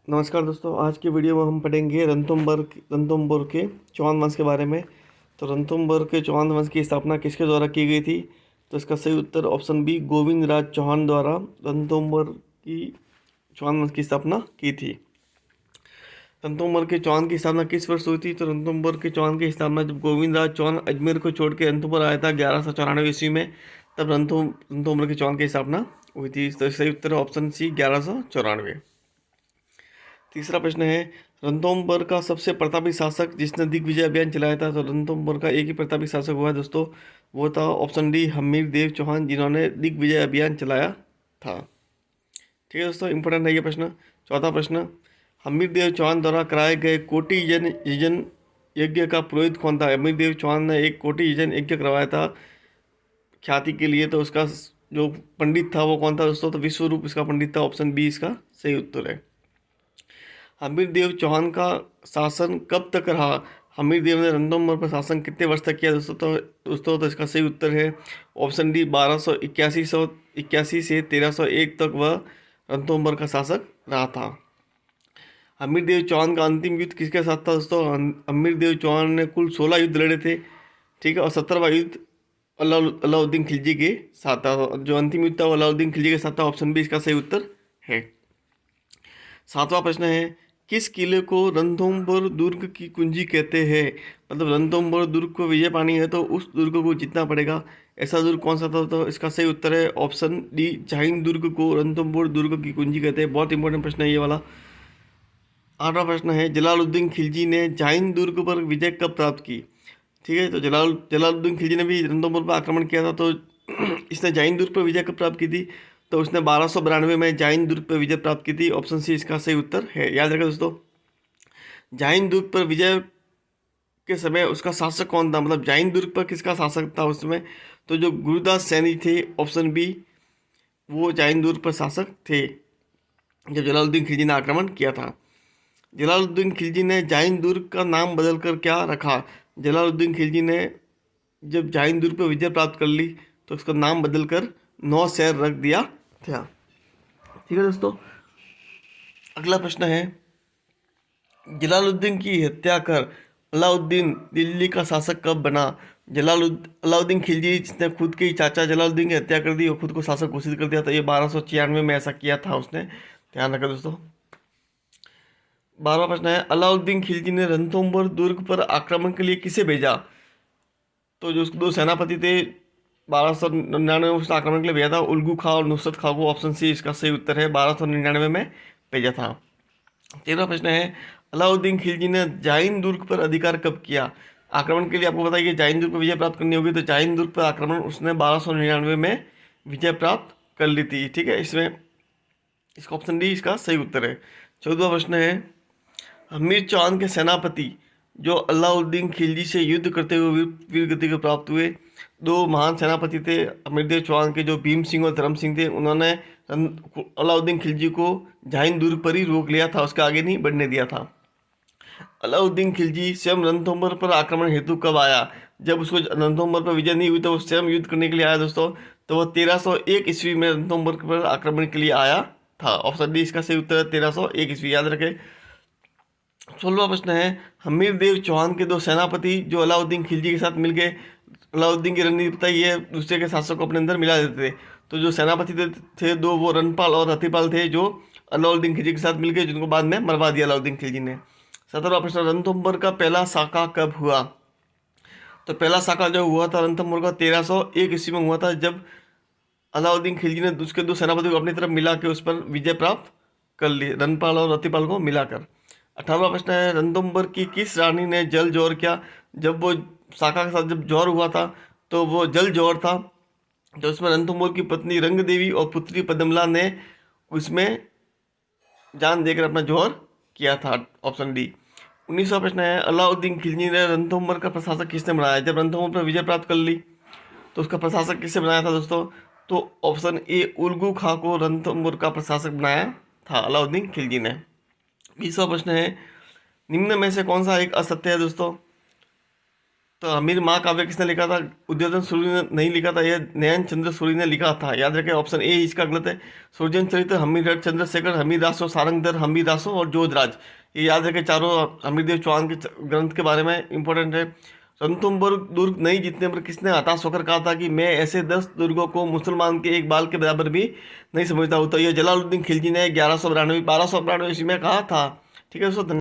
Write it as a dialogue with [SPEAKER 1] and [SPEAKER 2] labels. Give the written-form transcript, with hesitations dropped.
[SPEAKER 1] नमस्कार दोस्तों, आज की वीडियो में हम पढ़ेंगे रणथंभौर के चौहान वंश के बारे में। तो रणथंभौर के चौहान वंश की स्थापना किसके द्वारा की गई थी? तो इसका सही उत्तर ऑप्शन बी, गोविंद राज चौहान द्वारा रणथंभौर की चौहान वंश की स्थापना की थी। रणथंभौर के चौहान की स्थापना किस वर्ष हुई थी? तो रणथंभौर के चौहान की स्थापना जब गोविंद राज चौहान अजमेर को छोड़ के रणथंभौर आया था 1194 ईस्वी में, तब रणथंभौर के चौहान की स्थापना हुई थी। तो सही उत्तर है ऑप्शन सी, 1194। तीसरा प्रश्न है, रणथंभौर का सबसे प्रतापी शासक जिसने दिग्विजय अभियान चलाया था। तो रणथंभौर का एक ही प्रतापी शासक हुआ है दोस्तों, वो था ऑप्शन डी, हमीर देव चौहान, जिन्होंने दिग्विजय अभियान चलाया था। ठीक है दोस्तों, इंपॉर्टेंट है ये प्रश्न। चौथा प्रश्न, हमीर देव चौहान द्वारा कराए गए कोटि यजन यज्ञ का पुरोहित कौन था? हमीर देव चौहान ने एक कोटि यजन यज्ञ करवाया था ख्याति के लिए, तो उसका जो पंडित था वो कौन था दोस्तों? तो विश्वरूप इसका पंडित था। ऑप्शन बी इसका सही उत्तर है। हमीर देव चौहान का शासन कब तक रहा? हमीर देव ने रणथंभौर पर शासन कितने वर्ष तक किया दोस्तों? तो इसका सही उत्तर है ऑप्शन डी, 1281 से 1301 तक वह रणथंभौर का शासक रहा था। हमीर देव चौहान का अंतिम युद्ध किसके साथ था दोस्तों? हमीर देव चौहान ने कुल 16 युद्ध लड़े थे, ठीक है, और 17वां युद्ध अलाउद्दीन खिलजी के साथ था। जो अंतिम युद्ध था वो अलाउद्दीन खिलजी के साथ था। ऑप्शन बी इसका सही उत्तर है। सातवां प्रश्न है, किस किले को रणथंभौर दुर्ग की कुंजी कहते हैं? मतलब रणथंभौर दुर्ग को विजय पानी है तो उस दुर्ग को जीतना पड़ेगा, ऐसा दुर्ग कौन सा था? तो इसका सही उत्तर है ऑप्शन डी, जाहिन दुर्ग को रणथंभौर दुर्ग की कुंजी कहते हैं। बहुत इंपॉर्टेंट प्रश्न है ये वाला। आठवां प्रश्न है, जलालुद्दीन खिलजी ने जाहिन दुर्ग पर विजय कब प्राप्त की? ठीक है, तो जलालुद्दीन खिलजी ने भी रणथंभौर पर आक्रमण किया था, तो इसने जाहिन दुर्ग पर विजय कब प्राप्त की थी? तो उसने 1292 में जाहिन दुर्ग पर विजय प्राप्त की थी। ऑप्शन सी इसका सही उत्तर है। याद रखें दोस्तों, जाहिन दुर्ग पर विजय के समय उसका शासक कौन था? मतलब जाहिन दुर्ग पर किसका शासक था उस समय? तो जो गुरुदास सैनी थे, ऑप्शन बी, वो जाहिन दुर्ग पर शासक थे जब जलालुद्दीन खिलजी ने आक्रमण किया था। जलालुद्दीन खिलजी ने जाहिन दुर्ग का नाम बदलकर क्या रखा? जलालुद्दीन खिलजी ने जब जाहिन दुर्ग पर विजय प्राप्त कर ली तो उसका नाम बदलकर नौशहर रख दिया था। ठीक है दोस्तों, अगला प्रश्न है, जलालुद्दीन की हत्या कर अलाउद्दीन दिल्ली का शासक कब बना? अलाउद्दीन खिलजी जिसने खुद के ही चाचा जलालुद्दीन की हत्या कर दी और खुद को शासक घोषित कर दिया था, ये 1296 में ऐसा किया था उसने। ध्यान रखा दोस्तों। 12वां प्रश्न है, अलाउद्दीन खिलजी ने रणथंभौर दुर्ग पर आक्रमण के लिए किसे भेजा? तो जो उसके दो सेनापति थे 1299 में उसने आक्रमण के लिए भेजा था, उल्गू खां और नुसरत खां को। ऑप्शन सी इसका सही उत्तर है, 1299 में भेजा था। 13वां प्रश्न है, अलाउद्दीन खिलजी ने जाहिन दुर्ग पर अधिकार कब किया? आक्रमण के लिए आपको पता है कि जाहिन दुर्ग पर विजय प्राप्त करनी होगी, तो जाहिन दुर्ग पर आक्रमण उसने 1299 में विजय प्राप्त कर ली थी। ठीक है, इसमें इसका ऑप्शन डी इसका सही उत्तर है। 14वां प्रश्न है, हमीर चौहान के सेनापति जो अलाउद्दीन खिलजी से युद्ध करते हुए वीर गति को प्राप्त हुए, दो महान सेनापति थे हमीरदेव चौहान के, जो भीम सिंह और धर्म सिंह थे। उन्होंने अलाउद्दीन खिलजी को जाहिन दुर्ग पर ही रोक लिया था, उसके आगे नहीं बढ़ने दिया था। अलाउद्दीन खिलजी स्वयं रणथंभौर पर आक्रमण हेतु कब आया? जब उसको रणथंभौर पर विजय नहीं हुई तो वो स्वयं युद्ध करने के लिए आया दोस्तों, तो वह 1301 ईस्वी में रणथंभौर पर आक्रमण के लिए आया था। ऑप्शन डी इसका सही उत्तर है, 1301 ईस्वी। याद रखें। 16वां प्रश्न है, हमीर देव चौहान के दो सेनापति जो अलाउद्दीन खिलजी के साथ मिल गए, अलाउद्दीन की रणनीति पता ही है, दूसरे के शासक को अपने अंदर मिला देते थे। तो जो सेनापति थे दो, वो रणपाल और रतिपाल थे, जो अलाउद्दीन खिलजी के साथ मिल गए, जिनको बाद में मरवा दिया अलाउद्दीन खिलजी ने। 17वां प्रश्न, रणथंभौर का पहला साका कब हुआ? तो पहला साका जो हुआ था रणथंभौर का 1301 ईस्वी में हुआ था, जब अलाउद्दीन खिलजी ने उसके दो सेनापति को अपनी तरफ मिला के उस पर विजय प्राप्त कर ली, रणपाल और रतिपाल को मिलाकर। 18वां प्रश्न है, रणथंभौर की किस रानी ने जल जोहर किया? जब वो साका के साथ जब जौहर हुआ था तो वो जल जौहर था, तो उसमें रणथंभौर की पत्नी रंग देवी और पुत्री पद्मला ने उसमें जान देकर अपना जौहर किया था। Option D. 19वां प्रश्न है, अलाउद्दीन खिलजी ने रणथंभौर का प्रशासक किसने बनाया? जब रणथंभौर पर विजय प्राप्त कर ली तो उसका प्रशासक किससे बनाया था दोस्तों? तो ऑप्शन ए, उल्गू खां को रणथंभौर का प्रशासक बनाया था अलाउद्दीन खिलजी ने। 20वां प्रश्न है, निम्न में से कौन सा एक असत्य है दोस्तों? तो अमीर महाकाव्य किसने लिखा था? उद्योधन सूरी ने नहीं लिखा था, यह नयन चंद्र सूरी ने लिखा था। याद रखें, ऑप्शन ए इसका गलत है। सृजन चरित्र हमीरराज चंद्रशेखर, हमीरदासो, सारंगधर हमीरदासो और जोधराज। ये याद रखें, चारों हमीरदेव चौहान के ग्रंथ के बारे में इंपॉर्टेंट है। रणथंभौर दुर्ग नहीं जीतने पर किसने हताश होकर कहा था कि मैं ऐसे 10 दुर्गों को मुसलमान के एक बाल के बराबर भी नहीं समझता हूँ? तो ये जलालुद्दीन खिलजी ने 1192 1292 ईस्वी में कहा था। ठीक है दोस्तों।